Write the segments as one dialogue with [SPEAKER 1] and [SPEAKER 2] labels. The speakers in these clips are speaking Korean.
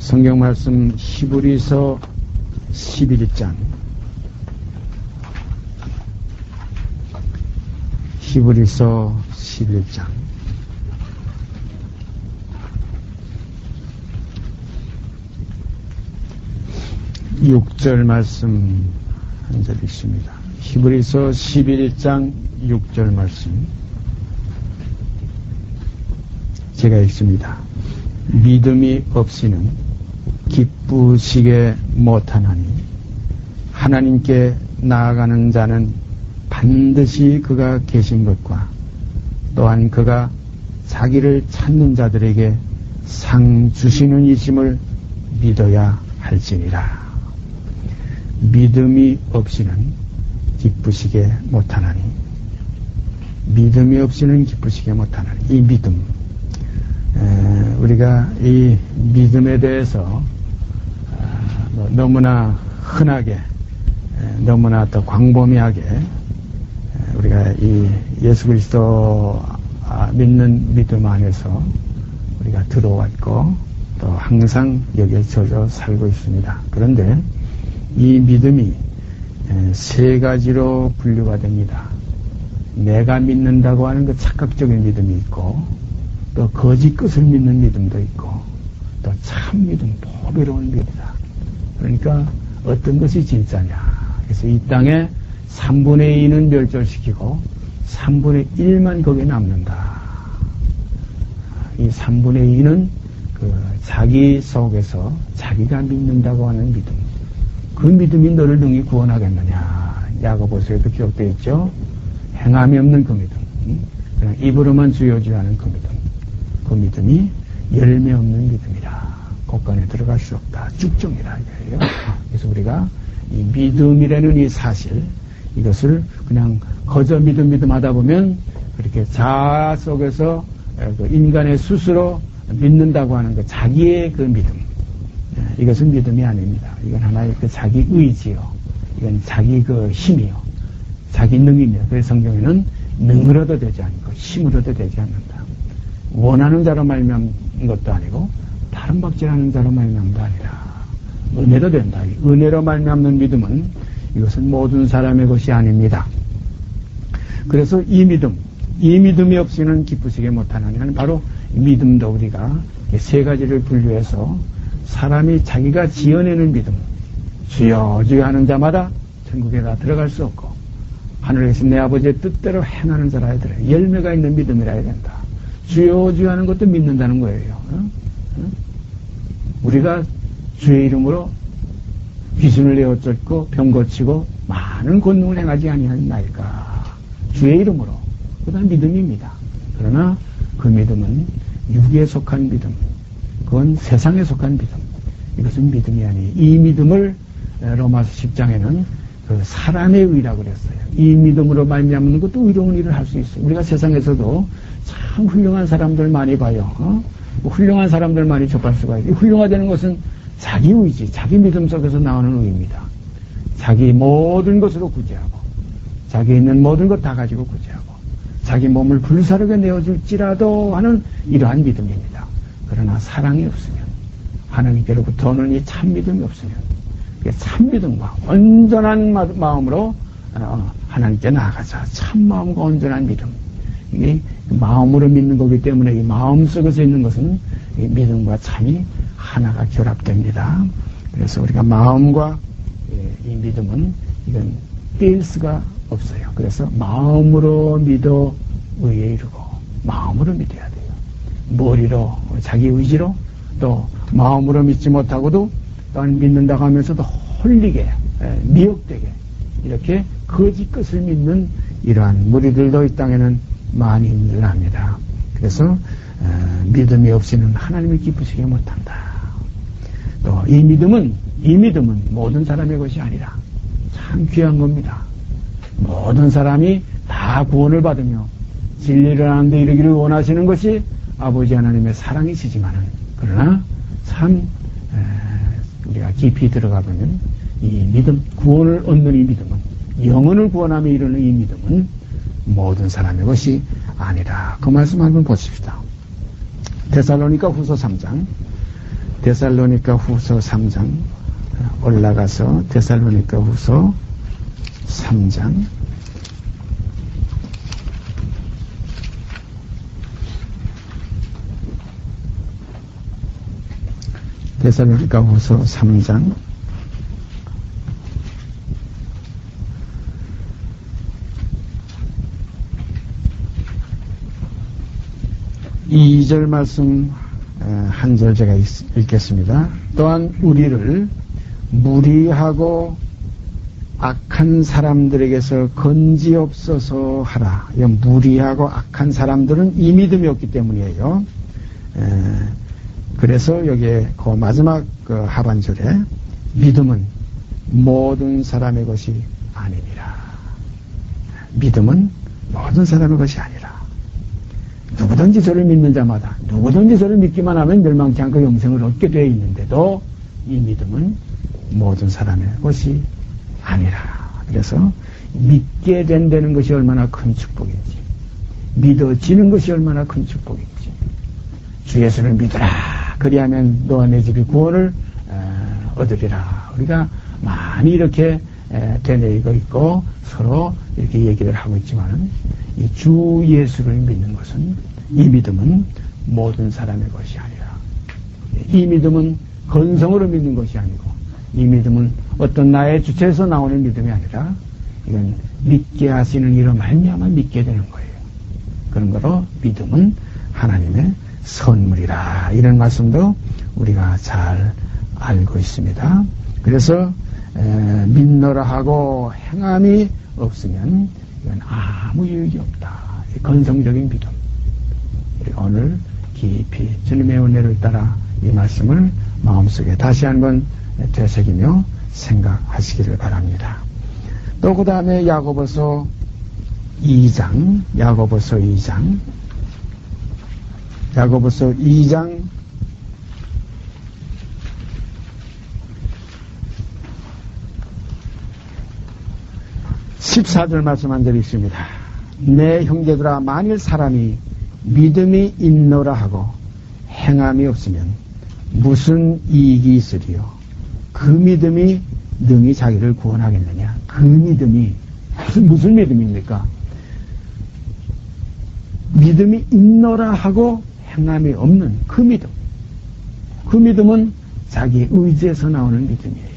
[SPEAKER 1] 성경 말씀 히브리서 11장 히브리서 11장 6절 말씀 한 절 읽습니다. 히브리서 11장 6절 말씀 제가 읽습니다. 믿음이 없이는 기쁘시게 못하나니 하나님께 나아가는 자는 반드시 그가 계신 것과 또한 그가 자기를 찾는 자들에게 상 주시는 이심을 믿어야 할지니라. 믿음이 없이는 기쁘시게 못하나니 믿음이 없이는 기쁘시게 못하나니 이 믿음 우리가 이 믿음에 대해서 너무나 흔하게 너무나 또 광범위하게 우리가 이 예수 그리스도 믿는 믿음 안에서 우리가 들어왔고 또 항상 여기에 젖어 살고 있습니다. 그런데 이 믿음이 세 가지로 분류가 됩니다. 내가 믿는다고 하는 그 착각적인 믿음이 있고 또 거짓 것을 믿는 믿음도 있고 또 참 믿음, 보배로운 믿음이다. 그러니까 어떤 것이 진짜냐. 그래서 이 땅에 3분의 2는 멸절시키고 3분의 1만 거기에 남는다. 이 3분의 2는 그 자기 속에서 자기가 믿는다고 하는 믿음. 그 믿음이 너를 능히 구원하겠느냐. 야고보서에도 기록되어 있죠. 행함이 없는 그 믿음. 그냥 입으로만 주여주하는 그 믿음. 그 믿음이 열매 없는 믿음이라. 곳간에 들어갈 수 없다. 죽정이라 이거예요. 그래서 우리가 이 믿음이라는 이 사실, 이것을 그냥 거저 믿음 하다 보면 그렇게 자아 속에서 그 인간의 스스로 믿는다고 하는 그 자기의 그 믿음, 이것은 믿음이 아닙니다. 이건 하나의 그 자기 의지요. 이건 자기 그 힘이요. 자기 능이며. 그래서 성경에는 능으로도 되지 않고 힘으로도 되지 않는다. 원하는 자로 말미암는 것도 아니고 다른 박질하는 자로 말미암는 도 아니라 은혜도 된다. 은혜로 말미암는 믿음은 이것은 모든 사람의 것이 아닙니다. 그래서 이 믿음이 없이는 기쁘시게 못하나니 바로 믿음도 우리가 세 가지를 분류해서 사람이 자기가 지어내는 믿음, 주여 주여 하는 자마다 천국에 다 들어갈 수 없고 하늘에 계신 내 아버지의 뜻대로 행하는 자라 하더라. 열매가 있는 믿음이라 해야 된다. 주여 주여 하는 것도 믿는다는 거예요. 우리가 주의 이름으로 귀신을 내어 쫓고 병 고치고 많은 권능을 행하지 아니하는 나일까. 주의 이름으로. 그다음 믿음입니다. 그러나 그 믿음은 육에 속한 믿음, 그건 세상에 속한 믿음. 이것은 믿음이 아니에요. 이 믿음을 로마서 10장에는 그 사람의 의라고 그랬어요. 이 믿음으로 말미암는 것도 의로운 일을 할 수 있어요. 우리가 세상에서도 참 훌륭한 사람들 많이 봐요. 훌륭한 사람들 많이 접할 수가 있어요. 훌륭하다는 것은 자기 의지, 자기 믿음 속에서 나오는 의입니다. 자기 모든 것으로 구제하고 자기 있는 모든 것 다 가지고 구제하고 자기 몸을 불사르게 내어줄지라도 하는 이러한 믿음입니다. 그러나 사랑이 없으면 하나님께로부터 오는 이 참 믿음이 없으면 참 믿음과 온전한 마음으로 하나님께 나아가자. 참 마음과 온전한 믿음. 이게 마음으로 믿는 거기 때문에 이 마음 속에서 있는 것은 이 믿음과 참이 하나가 결합됩니다. 그래서 우리가 마음과 이 믿음은 이건 뗄 수가 없어요. 그래서 마음으로 믿어 의에 이르고 마음으로 믿어야 돼요. 머리로 자기 의지로 또 마음으로 믿지 못하고도 또한 믿는다고 하면서도 홀리게 미혹되게 이렇게 거짓 것을 믿는 이러한 무리들도 이 땅에는 많이 일어납니다. 그래서 믿음이 없이는 하나님을 기쁘시게 못한다. 또 이 믿음은 모든 사람의 것이 아니라 참 귀한 겁니다. 모든 사람이 다 구원을 받으며 진리를 아는 데 이르기를 원하시는 것이 아버지 하나님의 사랑이시지만은 그러나 참 우리가 깊이 들어가 보면 이 믿음, 구원을 얻는 이 믿음은 영혼을 구원하며 이루는 이 믿음은 모든 사람의 것이 아니라 그 말씀 한번 보십시다. 데살로니가 후서 3장 데살로니가 후서 3장 올라가서 데살로니가 후서 3장 데살로니가 후서 3장 2절 말씀 한 절 제가 읽겠습니다. 또한 우리를 무리하고 악한 사람들에게서 건지옵소서 하라. 무리하고 악한 사람들은 이 믿음이 없기 때문이에요. 그래서 여기에 그 마지막 그 하반절에 믿음은 모든 사람의 것이 아니니라. 믿음은 모든 사람의 것이 아니라. 누구든지 저를 믿는 자마다 누구든지 저를 믿기만 하면 멸망치 않고 영생을 얻게 되어 있는데도 이 믿음은 모든 사람의 것이 아니라. 그래서 믿게 된다는 것이 얼마나 큰 축복인지, 믿어지는 것이 얼마나 큰 축복인지. 주 예수를 믿으라. 그리하면 너와 내 집이 구원을 얻으리라. 우리가 많이 이렇게 되뇌이고 있고 서로 이렇게 얘기를 하고 있지만 이 주 예수를 믿는 것은, 이 믿음은 모든 사람의 것이 아니라, 이 믿음은 건성으로 믿는 것이 아니고, 이 믿음은 어떤 나의 주체에서 나오는 믿음이 아니라 이건 믿게 하시는 이로 말미암아 믿게 되는 거예요. 그런 거로 믿음은 하나님의 선물이라, 이런 말씀도 우리가 잘 알고 있습니다. 그래서 믿노라 하고 행함이 없으면 이건 아무 유익이 없다. 건성적인 믿음. 우리가 오늘 깊이 주님의 은혜를 따라 이 말씀을 마음속에 다시 한번 되새기며 생각하시기를 바랍니다. 또 그 다음에 야고보서 2장 14절 말씀 한 절 있습니다. 내 형제들아, 만일 사람이 믿음이 있노라 하고 행함이 없으면 무슨 이익이 있으리요? 그 믿음이 능히 자기를 구원하겠느냐? 그 믿음이 무슨 믿음입니까? 믿음이 있노라 하고 행함이 없는 그 믿음. 그 믿음은 자기 의지에서 나오는 믿음이에요.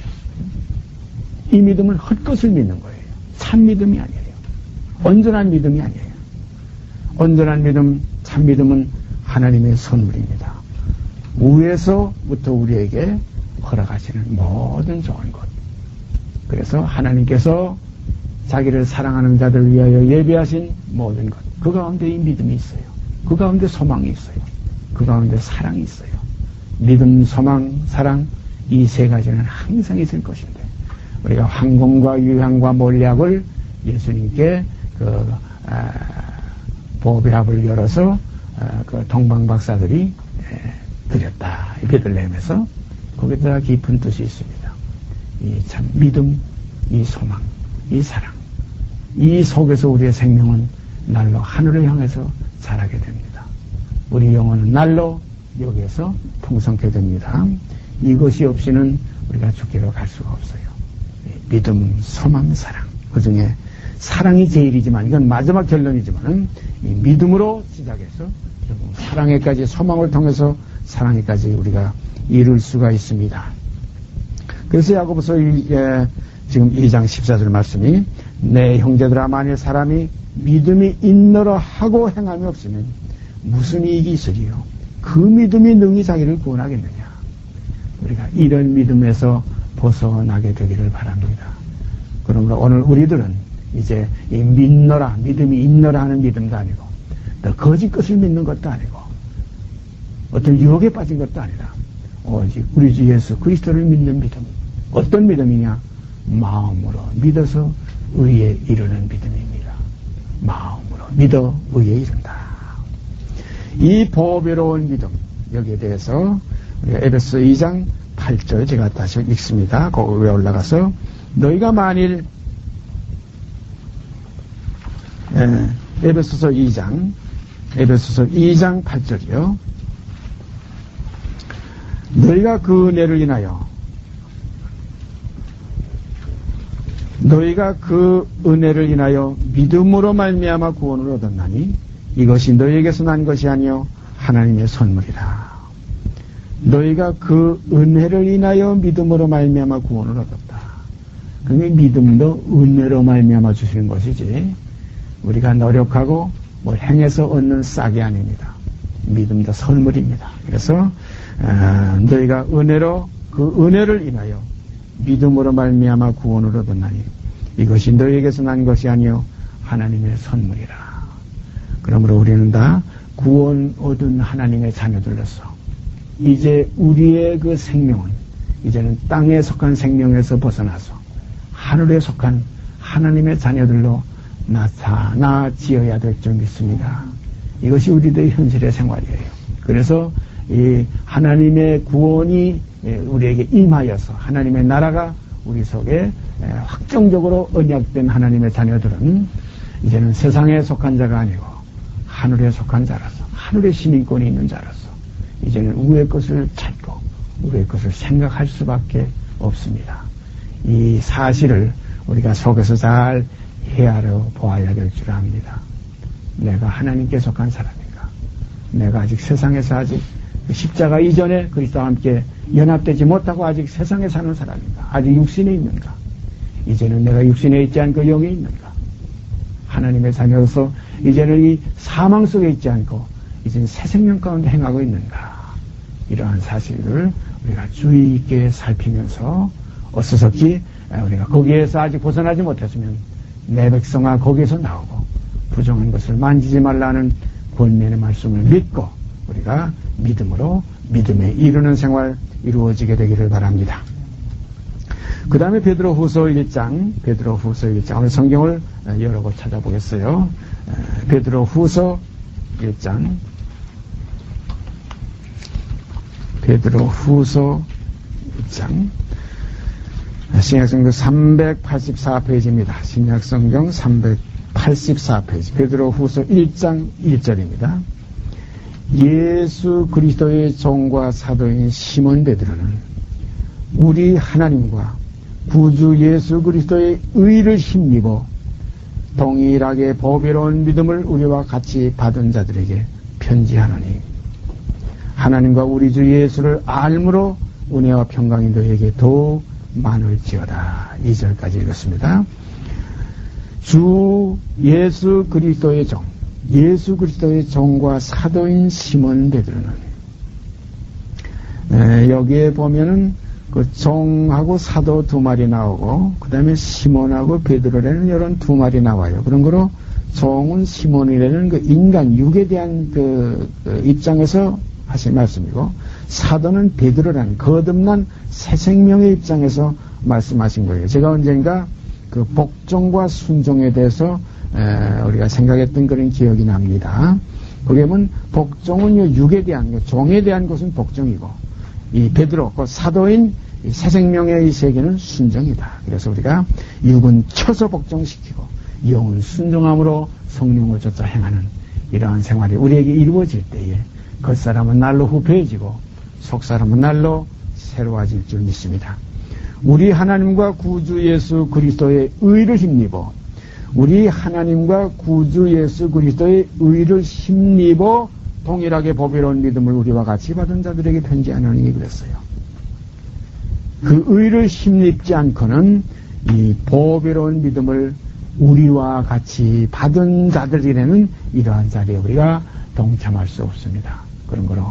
[SPEAKER 1] 이 믿음은 헛것을 믿는 거예요. 참 믿음이 아니에요. 온전한 믿음이 아니에요. 온전한 믿음, 참 믿음은 하나님의 선물입니다. 위에서부터 우리에게 허락하시는 모든 좋은 것. 그래서 하나님께서 자기를 사랑하는 자들을 위하여 예비하신 모든 것, 그 가운데 이 믿음이 있어요. 그 가운데 소망이 있어요. 그 가운데 사랑이 있어요. 믿음, 소망, 사랑, 이 세 가지는 항상 있을 것인데 우리가 황공과 유향과 몰약을 예수님께 보배합을 열어서 그 동방박사들이 드렸다. 베들레헴에서 거기다 깊은 뜻이 있습니다. 이 참 믿음, 이 소망, 이 사랑, 이 속에서 우리의 생명은 날로 하늘을 향해서 자라게 됩니다. 우리 영혼은 날로 여기에서 풍성케 됩니다. 이것이 없이는 우리가 죽기로 갈 수가 없어요. 믿음, 소망, 사랑. 그 중에 사랑이 제일이지만, 이건 마지막 결론이지만, 이 믿음으로 시작해서 사랑에까지, 소망을 통해서 사랑에까지 우리가 이룰 수가 있습니다. 그래서 야고보서 지금 2장 14절 말씀이 내 형제들아, 만일 사람이 믿음이 있노라 하고 행함이 없으면 무슨 이익이 있으리요? 그 믿음이 능히 자기를 구원하겠느냐? 우리가 이런 믿음에서 벗어나게 되기를 바랍니다. 그러므로 오늘 우리들은 이제 이 믿노라, 믿음이 있노라 하는 믿음도 아니고 또 거짓 것을 믿는 것도 아니고 어떤 유혹에 빠진 것도 아니라 오직 우리 주 예수 그리스도를 믿는 믿음. 어떤 믿음이냐? 마음으로 믿어서 의에 이르는 믿음입니다. 마음으로 믿어 의에 이른다. 이 보배로운 믿음, 여기에 대해서 우리가 에베소 2장 8절 제가 다시 읽습니다. 그 위에 올라가서 너희가 만일 에베소서 2장 8절이요. 너희가 그 은혜를 인하여 믿음으로 말미암아 구원을 얻었나니 이것이 너희에게서 난 것이 아니요 하나님의 선물이라. 너희가 그 은혜를 인하여 믿음으로 말미암아 구원을 얻었다. 그러니까 믿음도 은혜로 말미암아 주시는 것이지 우리가 노력하고 뭘 행해서 얻는 싹이 아닙니다. 믿음도 선물입니다. 그래서 너희가 그 은혜를 인하여 믿음으로 말미암아 구원을 얻었나니 이것이 너희에게서 난 것이 아니요 하나님의 선물이라. 그러므로 우리는 다 구원 얻은 하나님의 자녀들로서 이제 우리의 그 생명은 이제는 땅에 속한 생명에서 벗어나서 하늘에 속한 하나님의 자녀들로 나타나지어야 될 줄 믿습니다. 이것이 우리들의 현실의 생활이에요. 그래서 이 하나님의 구원이 우리에게 임하여서 하나님의 나라가 우리 속에 확정적으로 언약된 하나님의 자녀들은 이제는 세상에 속한 자가 아니고 하늘에 속한 자라서 하늘의 시민권이 있는 자라서 이제는 위의 것을 찾고 위의 것을 생각할 수밖에 없습니다. 이 사실을 우리가 속에서 잘 헤아려 보아야 될 줄 압니다. 내가 하나님께 속한 사람인가? 내가 아직 세상에서 아직 십자가 이전에 그리스도와 함께 연합되지 못하고 아직 세상에 사는 사람인가? 아직 육신에 있는가? 이제는 내가 육신에 있지 않고 영에 있는가? 하나님의 자녀로서 이제는 이 사망 속에 있지 않고 이제는 새 생명 가운데 행하고 있는가? 이러한 사실을 우리가 주의 있게 살피면서 어수선히 우리가 거기에서 아직 벗어나지 못했으면 내 백성아 거기에서 나오고 부정한 것을 만지지 말라는 권면의 말씀을 믿고 우리가 믿음으로 믿음에 이르는 생활 이루어지게 되기를 바랍니다. 그 다음에 베드로후서 1장 오늘 성경을 여러 곳 찾아보겠어요. 베드로후서 1장 신약성경 384페이지입니다. 신약성경 384페이지 베드로후서 1장 1절입니다. 예수 그리스도의 종과 사도인 시몬 베드로는 우리 하나님과 구주 예수 그리스도의 의를 힘입어 동일하게 보배로운 믿음을 우리와 같이 받은 자들에게 편지하노니 하나님과 우리 주 예수를 알므로 은혜와 평강이 너에게 더 많을지어다. 2절까지 읽었습니다. 주 예수 그리스도의 종과 사도인 시몬 베드로는 여기에 보면은 그 종하고 사도 두 말이 나오고 그 다음에 시몬하고 베드로라는 이런 두 말이 나와요. 그런 거로 종은 시몬이라는 그 인간 육에 대한 그 입장에서 하신 말씀이고 사도는 베드로라는 거듭난 새 생명의 입장에서 말씀하신 거예요. 제가 언젠가 그 복종과 순종에 대해서 우리가 생각했던 그런 기억이 납니다. 거기에 보면 복종은 육에 대한 종에 대한 것은 복종이고 이 베드로 그 사도인 새 생명의 이 세계는 순종이다. 그래서 우리가 육은 쳐서 복종시키고 영은 순종함으로 성령을 쫓아 행하는 이러한 생활이 우리에게 이루어질 때에 겉사람은 날로 후패해지고 속사람은 날로 새로워질 줄 믿습니다. 우리 하나님과 구주 예수 그리스도의 의를 힘입어 우리 하나님과 구주 예수 그리스도의 의를 힘입어 동일하게 보배로운 믿음을 우리와 같이 받은 자들에게 편지하노니 그랬어요. 그 의를 힘입지 않고는 이 보배로운 믿음을 우리와 같이 받은 자들에게는 이러한 자리에 우리가 동참할 수 없습니다. 그런 거로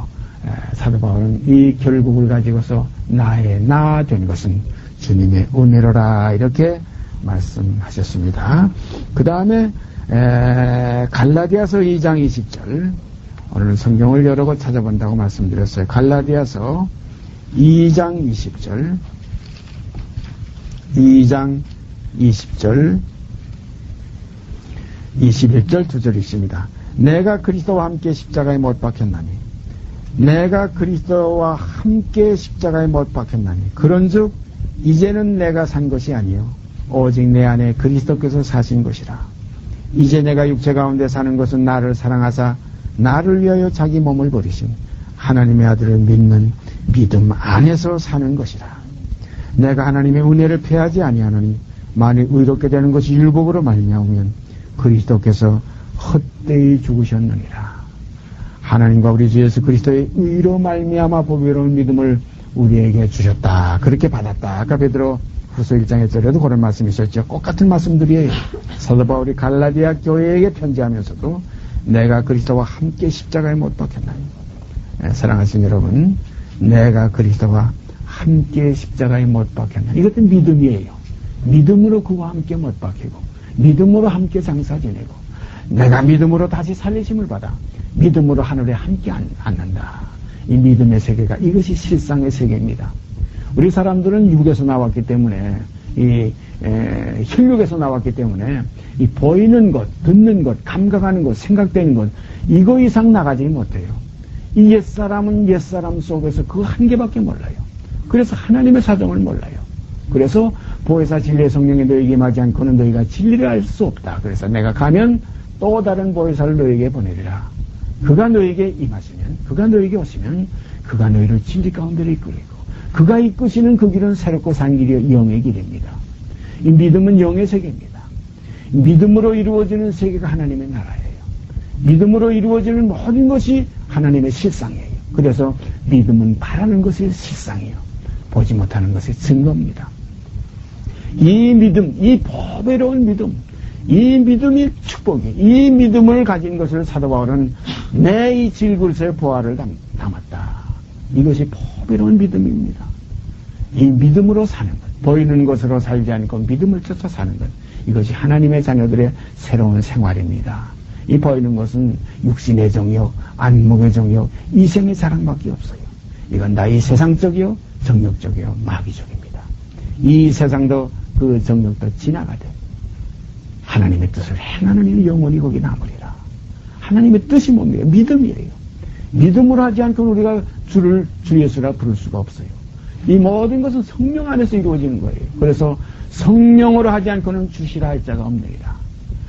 [SPEAKER 1] 사도 바울은 이 결국을 가지고서 나의 나 된 것은 주님의 은혜로라 이렇게 말씀하셨습니다. 그 다음에 갈라디아서 2장 20절 오늘 성경을 여러 곳 찾아본다고 말씀드렸어요. 갈라디아서 2장 20절 2장 20절 21절 두 절 있습니다. 내가 그리스도와 함께 십자가에 못 박혔나니 내가 그리스도와 함께 십자가에 못 박혔나니 그런즉 이제는 내가 산 것이 아니요 오직 내 안에 그리스도께서 사신 것이라. 이제 내가 육체 가운데 사는 것은 나를 사랑하사 나를 위하여 자기 몸을 버리신 하나님의 아들을 믿는 믿음 안에서 사는 것이라. 내가 하나님의 은혜를 패하지 아니하노니 만일 의롭게 되는 것이 율법으로 말미암으면 그리스도께서 헛되이 죽으셨느니라. 하나님과 우리 주 예수 그리스도의 의로 말미암아 보배로운 믿음을 우리에게 주셨다. 그렇게 받았다. 아까 베드로 후서 1장 1절에도 그런 말씀이 있었죠. 똑같은 말씀들이에요. 사도 바울이 갈라디아 교회에게 편지하면서도 내가 그리스도와 함께 십자가에 못 박혔나니. 사랑하시는 여러분, 내가 그리스도와 함께 십자가에 못 박혔나니. 이것도 믿음이에요. 믿음으로 그와 함께 못 박히고 믿음으로 함께 장사 지내고 내가 믿음으로 다시 살리심을 받아 믿음으로 하늘에 함께 앉는다. 이 믿음의 세계가 이것이 실상의 세계입니다. 우리 사람들은 육에서 나왔기 때문에 혈육에서 나왔기 때문에 이 보이는 것, 듣는 것, 감각하는 것, 생각되는 것 이거 이상 나가지 못해요. 이 옛사람은 옛사람 속에서 그 한 개밖에 몰라요. 그래서 하나님의 사정을 몰라요. 그래서 보혜사 진리의 성령이 너에게 임하지 않고는 너희가 진리를 알 수 없다. 그래서 내가 가면 또 다른 보혜사를 너에게 보내리라. 그가 너에게 임하시면, 그가 너에게 오시면 그가 너희를 진리 가운데로 이끌고 그가 이끄시는 그 길은 새롭고 산 길이요 영의 길입니다. 이 믿음은 영의 세계입니다. 믿음으로 이루어지는 세계가 하나님의 나라예요. 믿음으로 이루어지는 모든 것이 하나님의 실상이에요. 그래서 믿음은 바라는 것이 실상이에요. 보지 못하는 것이 증거입니다. 이 믿음, 이 보배로운 믿음, 이 믿음이 축복이, 이 믿음을 가진 것을 사도 바울은 내 이 질글쇠 보화를 담았다. 이것이 보배로운 믿음입니다. 이 믿음으로 사는 것, 보이는 것으로 살지 않고 믿음을 쫓아 사는 것, 이것이 하나님의 자녀들의 새로운 생활입니다. 이 보이는 것은 육신의 정욕, 안목의 정욕, 이생의 사랑밖에 없어요. 이건 나의 세상적이요, 정욕적이요, 마귀적입니다. 이 세상도 그 정욕도 지나가되 하나님의 뜻을 행하는 이는 영원히 거기 남으리라. 하나님의 뜻이 뭡니까? 믿음이에요. 믿음으로 하지 않고는 우리가 주 예수라 부를 수가 없어요. 이 모든 것은 성령 안에서 이루어지는 거예요. 그래서 성령으로 하지 않고는 주시라 할 자가 없느니라.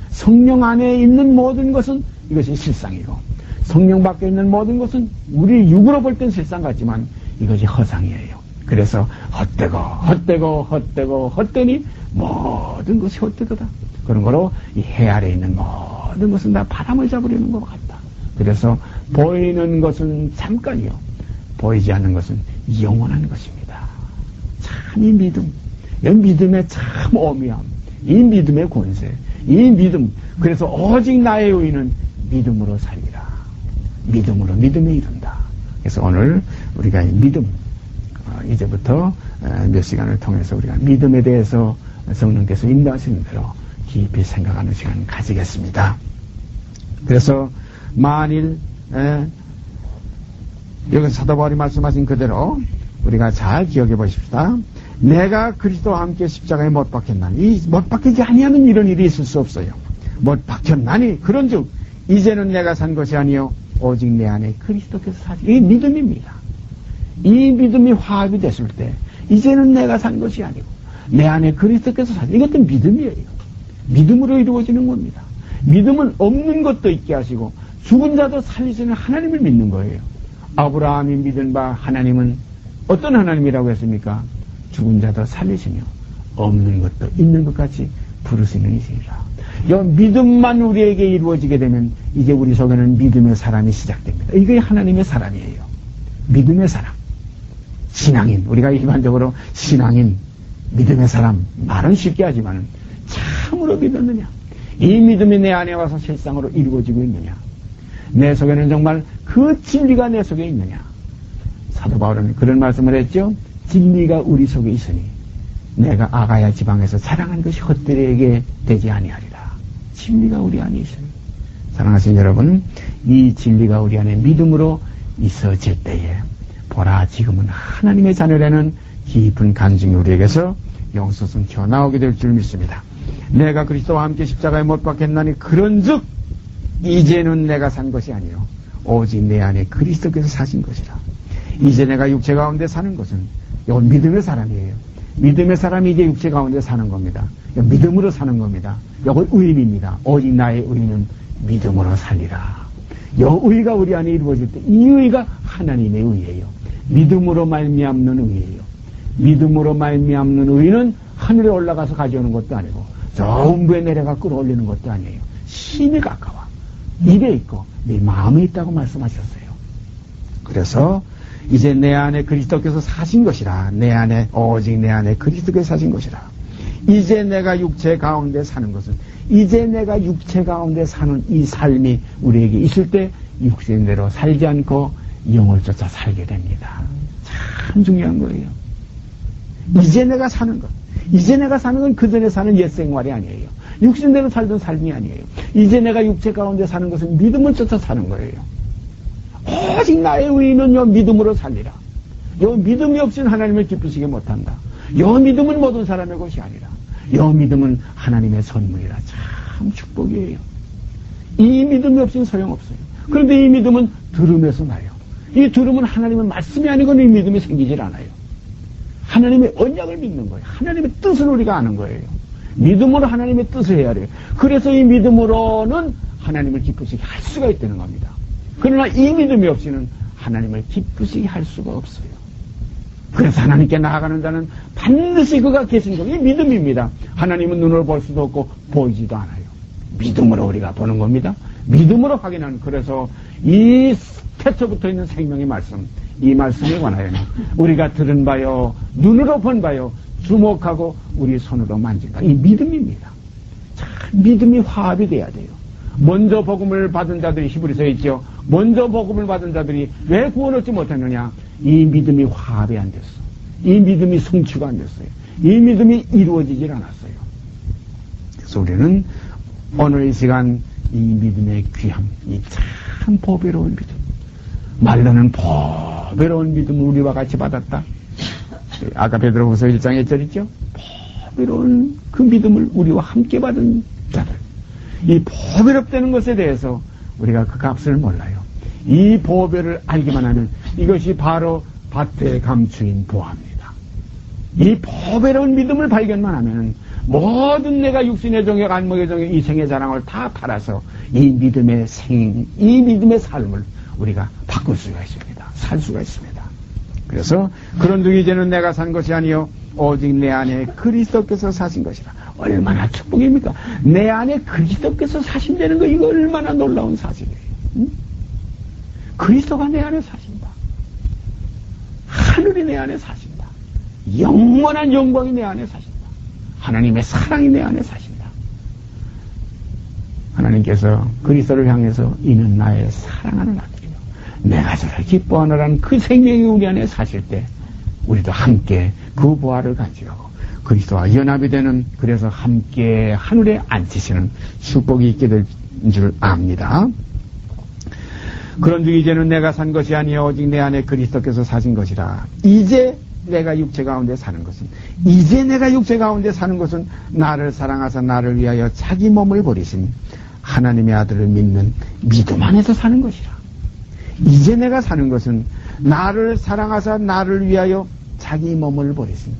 [SPEAKER 1] 성령 안에 있는 모든 것은 이것이 실상이고 성령 밖에 있는 모든 것은 우리 육으로 볼 땐 실상 같지만 이것이 허상이에요. 그래서 헛되니 모든 것이 헛되도다. 그런 거로 이 해 아래에 있는 모든 것은 다 바람을 잡으려는 것 같다. 그래서 보이는 것은 잠깐이요. 보이지 않는 것은 영원한 것입니다. 참 이 믿음, 이 믿음의 참 오묘함, 이 믿음의 권세, 이 믿음. 그래서 오직 나의 의인은 믿음으로 살리라. 믿음으로 믿음에 이른다. 그래서 오늘 우리가 이 믿음, 이제부터 몇 시간을 통해서 우리가 믿음에 대해서 성령께서 인도하시는 대로 깊이 생각하는 시간을 가지겠습니다. 그래서 만일 여기 사도 바울이 말씀하신 그대로 우리가 잘 기억해 보십시다. 내가 그리스도와 함께 십자가에 못 박혔나니, 이 못 박히지 아니하면 이런 일이 있을 수 없어요. 못 박혔나니 그런즉 이제는 내가 산 것이 아니요 오직 내 안에 그리스도께서 사시. 이 믿음입니다. 이 믿음이 화합이 됐을 때 이제는 내가 산 것이 아니고 내 안에 그리스도께서 사시. 이것도 믿음이에요. 믿음으로 이루어지는 겁니다. 믿음은 없는 것도 있게 하시고 죽은 자도 살리시는 하나님을 믿는 거예요. 아브라함이 믿은 바 하나님은 어떤 하나님이라고 했습니까? 죽은 자도 살리시며 없는 것도 있는 것 같이 부르시는 이시라. 이 믿음만 우리에게 이루어지게 되면 이제 우리 속에는 믿음의 사람이 시작됩니다. 이게 하나님의 사람이에요. 믿음의 사람. 신앙인. 우리가 일반적으로 신앙인, 믿음의 사람 말은 쉽게 하지만 참으로 믿었느냐? 이 믿음이 내 안에 와서 실상으로 이루어지고 있느냐? 내 속에는 정말 그 진리가 내 속에 있느냐? 사도 바울은 그런 말씀을 했죠. 진리가 우리 속에 있으니 내가 아가야 지방에서 자랑한 것이 헛되게 되지 아니하리라. 진리가 우리 안에 있으니. 사랑하시는 여러분, 이 진리가 우리 안에 믿음으로 있어질 때에 보라 지금은 하나님의 자녀라는 깊은 간증이 우리에게서 영수성 튀어나오게 될 줄 믿습니다. 내가 그리스도와 함께 십자가에 못 박혔나니 그런즉 이제는 내가 산 것이 아니요 오직 내 안에 그리스도께서 사신 것이라. 이제 내가 육체 가운데 사는 것은 이건 믿음의 사람이에요. 믿음의 사람이 이제 육체 가운데 사는 겁니다. 믿음으로 사는 겁니다. 이건 의인입니다. 오직 나의 의인은 믿음으로 살리라. 이 의가 우리 안에 이루어질 때 이 의가 하나님의 의예요. 믿음으로 말미암는 의예요. 믿음으로 말미암는 의는 하늘에 올라가서 가져오는 것도 아니고 저 음부에 내려가 끌어올리는 것도 아니에요. 심히 가까워. 입에 있고 네 마음에 있다고 말씀하셨어요. 그래서 이제 내 안에 그리스도께서 사신 것이라. 내 안에 오직 내 안에 그리스도께서 사신 것이라. 이제 내가 육체 가운데 사는 것은 이제 내가 육체 가운데 사는 이 삶이 우리에게 있을 때 육신대로 살지 않고 영을 쫓아 살게 됩니다. 참 중요한 거예요. 이제 내가 사는 것. 이제 내가 사는 건 그전에 사는 옛 생활이 아니에요. 육신대로 살던 삶이 아니에요. 이제 내가 육체 가운데 사는 것은 믿음을 쫓아 사는 거예요. 오직 나의 의는 요 믿음으로 살리라. 요 믿음이 없이는 하나님을 기쁘시게 못한다. 요 믿음은 모든 사람의 것이 아니라 요 믿음은 하나님의 선물이라. 참 축복이에요. 이 믿음이 없이는 소용없어요. 그런데 이 믿음은 들음에서 나요. 이 들음은 하나님의 말씀이 아니고는 이 믿음이 생기질 않아요. 하나님의 언약을 믿는 거예요. 하나님의 뜻을 우리가 아는 거예요. 믿음으로 하나님의 뜻을 해야 돼요. 그래서 이 믿음으로는 하나님을 기쁘시게 할 수가 있다는 겁니다. 그러나 이 믿음이 없이는 하나님을 기쁘시게 할 수가 없어요. 그래서 하나님께 나아가는 자는 반드시 그가 계신 것이 믿음입니다. 하나님은 눈으로 볼 수도 없고 보이지도 않아요. 믿음으로 우리가 보는 겁니다. 믿음으로 확인하는. 그래서 이 태초부터 있는 생명의 말씀, 이 말씀에 관하여는 우리가 들은 바요, 눈으로 본 바요, 주목하고 우리 손으로 만진 바, 이 믿음입니다. 참 믿음이 화합이 돼야 돼요. 먼저 복음을 받은 자들이 히브리서에 있죠. 먼저 복음을 받은 자들이 왜 구원 얻지 못했느냐? 이 믿음이 화합이 안 됐어. 이 믿음이 성취가 안 됐어요. 이 믿음이 이루어지질 않았어요. 그래서 우리는 오늘 이 시간 이 믿음의 귀함, 이 참 보배로운 믿음, 말로는 보배로운 믿음을 우리와 같이 받았다. 아까 베드로후서 1장 1절 있죠? 보배로운 그 믿음을 우리와 함께 받은 자들. 이 보배롭다는 것에 대해서 우리가 그 값을 몰라요. 이 보배를 알기만 하면 이것이 바로 밭에 감추인 보화입니다. 이 보배로운 믿음을 발견만 하면 모든 내가 육신의 정욕, 안목의 정욕, 이생의 자랑을 다 팔아서 이 믿음의 이 믿음의 삶을 우리가 바꿀 수가 있습니다. 살 수가 있습니다. 그래서 그런즉 이제는 내가 산 것이 아니요 오직 내 안에 그리스도께서 사신 것이라. 얼마나 축복입니까? 내 안에 그리스도께서 사신다는 거, 이거 얼마나 놀라운 사실이에요. 응? 그리스도가 내 안에 사신다. 하늘이 내 안에 사신다. 영원한 영광이 내 안에 사신다. 하나님의 사랑이 내 안에 사신다. 하나님께서 그리스도를 향해서 이는 나의 사랑하는 아들이요 내가 저를 기뻐하노라는 그 생명이 우리 안에 사실 때 우리도 함께 그 보화를 가지고 그리스도와 연합이 되는, 그래서 함께 하늘에 앉히시는 축복이 있게 될 줄 압니다. 그런즉 이제는 내가 산 것이 아니요 오직 내 안에 그리스도께서 사신 것이라. 이제 내가 육체 가운데 사는 것은, 이제 내가 육체 가운데 사는 것은 나를 사랑하사 나를 위하여 자기 몸을 버리신 하나님의 아들을 믿는 믿음 안에서 사는 것이라. 이제 내가 사는 것은 나를 사랑하사 나를 위하여 자기 몸을 버리신,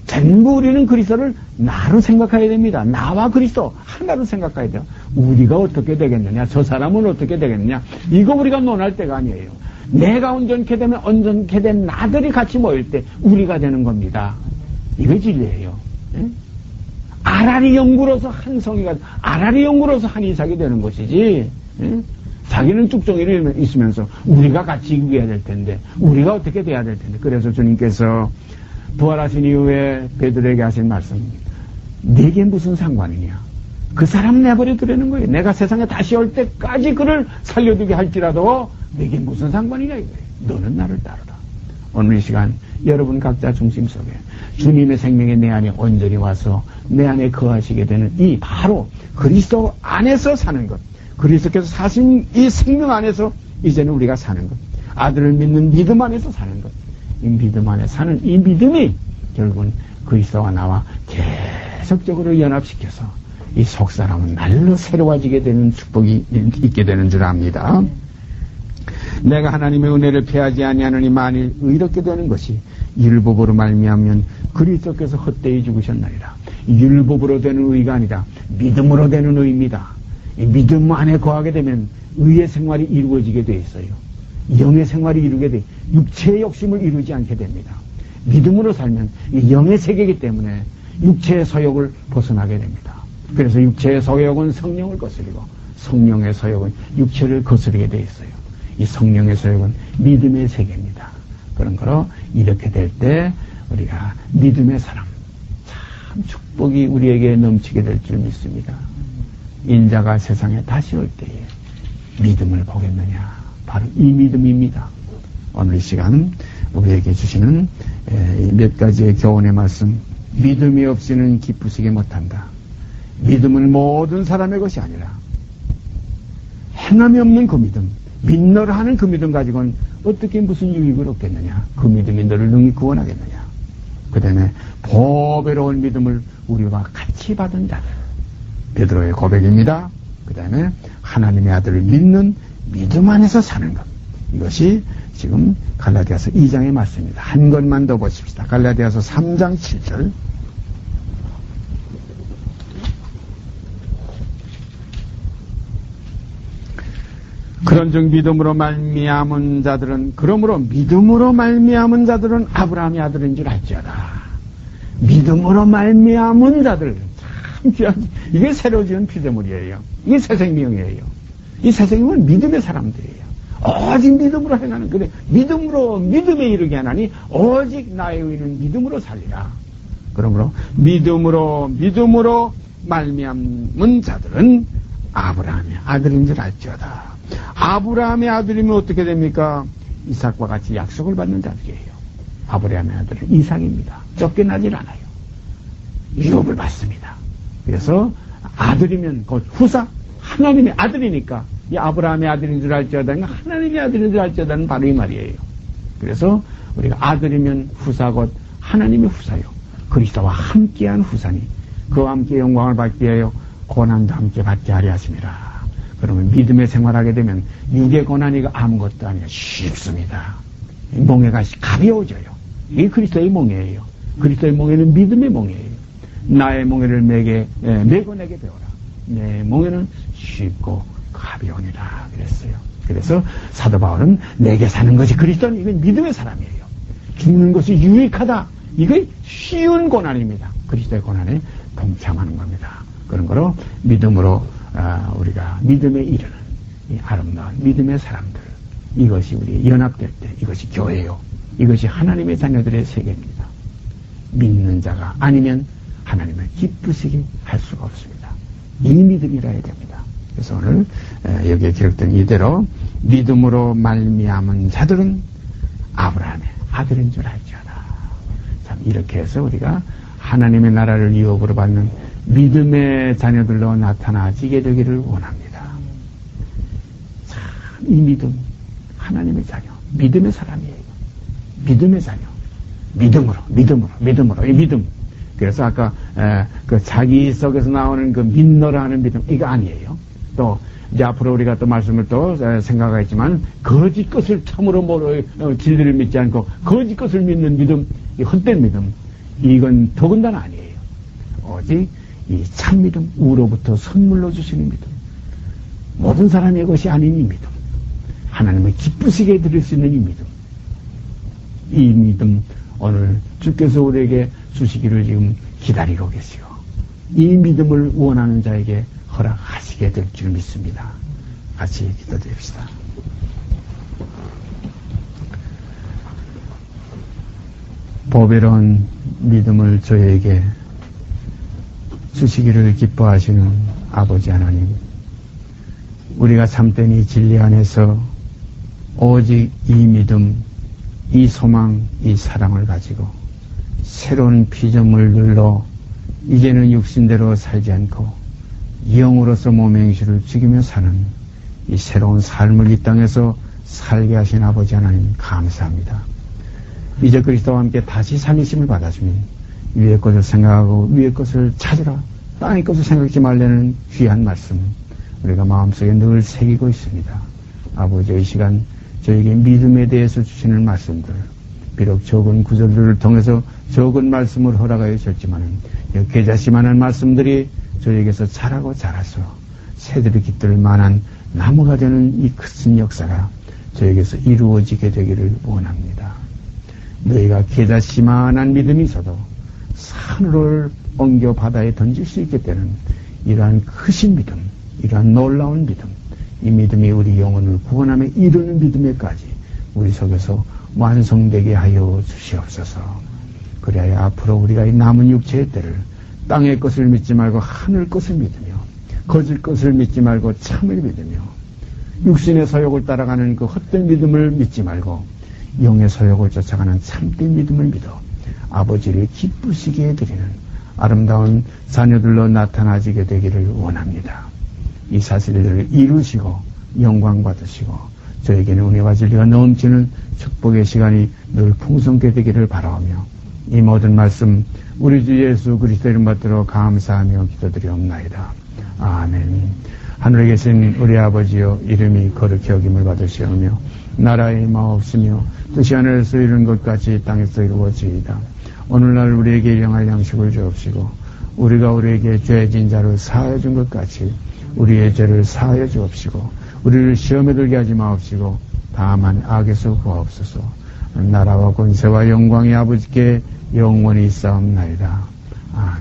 [SPEAKER 1] 전부 우리는 그리스도를 나로 생각해야 됩니다. 나와 그리스도 하나로 생각해야 돼요. 우리가 어떻게 되겠느냐, 저 사람은 어떻게 되겠느냐, 이거 우리가 논할 때가 아니에요. 내가 온전케 되면 온전케 된 나들이 같이 모일 때 우리가 되는 겁니다. 이거 진리예요. 예? 아라리 연구로서 한 성이가, 아라리 연구로서 한 이삭이 되는 것이지. 예? 자기는 쭉정이를 있으면서 우리가 같이 이겨야 될 텐데, 우리가 어떻게 돼야 될 텐데. 그래서 주님께서 부활하신 이후에 베드로에게 하신 말씀, 내게 무슨 상관이냐, 그 사람 내버려 두라는 거예요. 내가 세상에 다시 올 때까지 그를 살려두게 할지라도 내게 무슨 상관이냐 이거예요. 너는 나를 따르라. 오늘 이 시간 여러분 각자 중심 속에 주님의 생명이 내 안에 온전히 와서 내 안에 거하시게 되는 이 바로 그리스도 안에서 사는 것, 그리스도께서 사신 이 생명 안에서 이제는 우리가 사는 것, 아들을 믿는 믿음 안에서 사는 것, 이 믿음 안에 사는 이 믿음이 결국은 그리스도와 나와 계속적으로 연합시켜서 이 속사람은 날로 새로워지게 되는 축복이 있게 되는 줄 압니다. 내가 하나님의 은혜를 피하지 아니하느니 만일 의롭게 되는 것이 율법으로 말미암으면 그리스도께서 헛되이 죽으셨나이다. 율법으로 되는 의가 아니라 믿음으로 되는 의입니다. 이 믿음 안에 거하게 되면 의의 생활이 이루어지게 돼 있어요. 영의 생활이 이루게 돼 육체의 욕심을 이루지 않게 됩니다. 믿음으로 살면 이 영의 세계이기 때문에 육체의 서욕을 벗어나게 됩니다. 그래서 육체의 서욕은 성령을 거스리고 성령의 서욕은 육체를 거스르게 돼 있어요. 이 성령의 서욕은 믿음의 세계입니다. 그런 거로 이렇게 될 때 우리가 믿음의 사람, 참 축복이 우리에게 넘치게 될 줄 믿습니다. 인자가 세상에 다시 올 때에 믿음을 보겠느냐, 바로 이 믿음입니다. 오늘 이 시간 우리에게 주시는 몇 가지의 교훈의 말씀, 믿음이 없이는 기쁘시게 못한다. 믿음은 모든 사람의 것이 아니라 행함이 없는 그 믿음, 믿노라 하는 그 믿음 가지고는 어떻게 무슨 유익을 얻겠느냐. 그 믿음이 너를 능히 구원하겠느냐. 그 다음에 보배로운 믿음을 우리와 같이 받은 자들, 베드로의 고백입니다. 그 다음에 하나님의 아들을 믿는 믿음 안에서 사는 것, 이것이 지금 갈라디아서 2장의 말씀입니다. 한 것만 더 보십시다. 갈라디아서 3장 7절. 그런즉 믿음으로 말미암은 자들은, 그러므로 믿음으로 말미암은 자들은 아브라함의 아들인 줄 알지어다. 믿음으로 말미암은 자들, 참 귀한, 이게 새로 지은 피조물이에요. 이게 새 생명이에요. 이 새 생명은 믿음의 사람들이에요. 오직 믿음으로 행하는, 그래 믿음으로 믿음에 이르게 하나니 오직 나의 의는 믿음으로 살리라. 그러므로 믿음으로 말미암은 자들은 아브라함의 아들인 줄 알지어다. 아브라함의 아들이면 어떻게 됩니까? 이삭과 같이 약속을 받는 자들이에요. 아브라함의 아들은 이삭입니다. 쫓겨나질 않아요. 유업을 받습니다. 그래서 아들이면 곧 후사, 하나님의 아들이니까 이 아브라함의 아들인 줄 알지어다, 하나님의 아들인 줄 알지어다는 바로 이 말이에요. 그래서 우리가 아들이면 후사 곧 하나님의 후사요. 그리스도와 함께한 후사니 그와 함께 영광을 받기 위하여 고난도 함께 받게 하려 하심이라. 그러면 믿음의 생활하게 되면 육의 고난이 아무것도 아니라 쉽습니다. 몽해가 가벼워져요. 이게 그리스도의 몽해예요. 그리스도의 몽해는 믿음의 몽해예요. 나의 몽해를 메고 내게 배워라. 내 몽해는 쉽고 가벼우니라 그랬어요. 그래서 사도 바울은 내게 사는 것이 그리스도는 이건 믿음의 사람이에요. 죽는 것이 유익하다. 이게 쉬운 고난입니다. 그리스도의 고난에 동참하는 겁니다. 그런 거로 믿음으로 우리가 믿음에 이르는 이 아름다운 믿음의 사람들, 이것이 우리 연합될 때 이것이 교회요. 이것이 하나님의 자녀들의 세계입니다. 믿는 자가 아니면 하나님을 기쁘시게 할 수가 없습니다. 이 믿음이라 해야 됩니다. 그래서 오늘 여기에 기록된 이대로 믿음으로 말미암은 자들은 아브라함의 아들인 줄 알지어다. 참 이렇게 해서 우리가 하나님의 나라를 유업으로 받는 믿음의 자녀들로 나타나지게 되기를 원합니다. 참 이 믿음, 하나님의 자녀, 믿음의 사람이에요. 믿음의 자녀, 믿음으로 이 믿음. 그래서 아까 그 자기 속에서 나오는 그 믿노라 하는 믿음, 이거 아니에요. 또 이제 앞으로 우리가 또 말씀을 또 생각하겠지만 거짓 것을 참으로 진리를 믿지 않고 거짓 것을 믿는 믿음, 이 헛된 믿음, 이건 더군다나 아니에요. 오직 이 참 믿음, 우로부터 선물로 주시는 믿음, 모든 사람의 것이 아닌 이 믿음, 하나님을 기쁘시게 드릴 수 있는 이 믿음 오늘 주께서 우리에게 주시기를 지금 기다리고 계시고 이 믿음을 원하는 자에게 허락하시게 될 줄 믿습니다. 같이 기도드립시다. 보배로운 믿음을 저에게 주시기를 기뻐하시는 아버지 하나님, 우리가 참된 이 진리 안에서 오직 이 믿음, 이 소망, 이 사랑을 가지고 새로운 피조물들로 이제는 육신대로 살지 않고 영으로서 몸의 행실을 죽이며 사는 이 새로운 삶을 이 땅에서 살게 하신 아버지 하나님 감사합니다. 이제 그리스도와 함께 다시 살리심을 받았으니 위의 것을 생각하고 위의 것을 찾으라, 땅의 것을 생각지 말라는 귀한 말씀 우리가 마음속에 늘 새기고 있습니다. 아버지, 이 시간 저에게 믿음에 대해서 주시는 말씀들, 비록 적은 구절들을 통해서 적은 말씀을 허락하여 주셨지만 계자시만한 말씀들이 저에게서 자라고 자라서 새들이 깃들 만한 나무가 되는 이 큰 역사가 저에게서 이루어지게 되기를 원합니다. 너희가 개다시만한 믿음이 있어도 산을 옮겨 바다에 던질 수 있게 되는 이러한 크신 믿음, 이러한 놀라운 믿음, 이 믿음이 우리 영혼을 구원함에 이르는 믿음에까지 우리 속에서 완성되게 하여 주시옵소서. 그래야 앞으로 우리가 이 남은 육체의 때를 땅의 것을 믿지 말고 하늘 것을 믿으며 거짓 것을 믿지 말고 참을 믿으며 육신의 서욕을 따라가는 그 헛된 믿음을 믿지 말고 영의 서욕을 쫓아가는 참된 믿음을 믿어 아버지를 기쁘시게 해드리는 아름다운 자녀들로 나타나지게 되기를 원합니다. 이 사실들을 이루시고 영광 받으시고 저에게는 은혜와 진리가 넘치는 축복의 시간이 늘 풍성케 되기를 바라오며 이 모든 말씀 우리 주 예수 그리스도 이름 받들어 감사하며 기도드리옵나이다. 아멘. 하늘에 계신 우리 아버지여 이름이 거룩히 여김을 받으시오며 나라의 마옵시며 뜻이 하늘에서 이루는 것 같이 땅에서 이루어지이다. 오늘날 우리에게 일용할 양식을 주옵시고 우리가 우리에게 죄진 자를 사하여 준 것 같이 우리의 죄를 사하여 주옵시고 우리를 시험에 들게 하지 마옵시고 다만 악에서 구하옵소서. 나라와 권세와 영광이 아버지께 영원히 있사옵나이다. 아멘.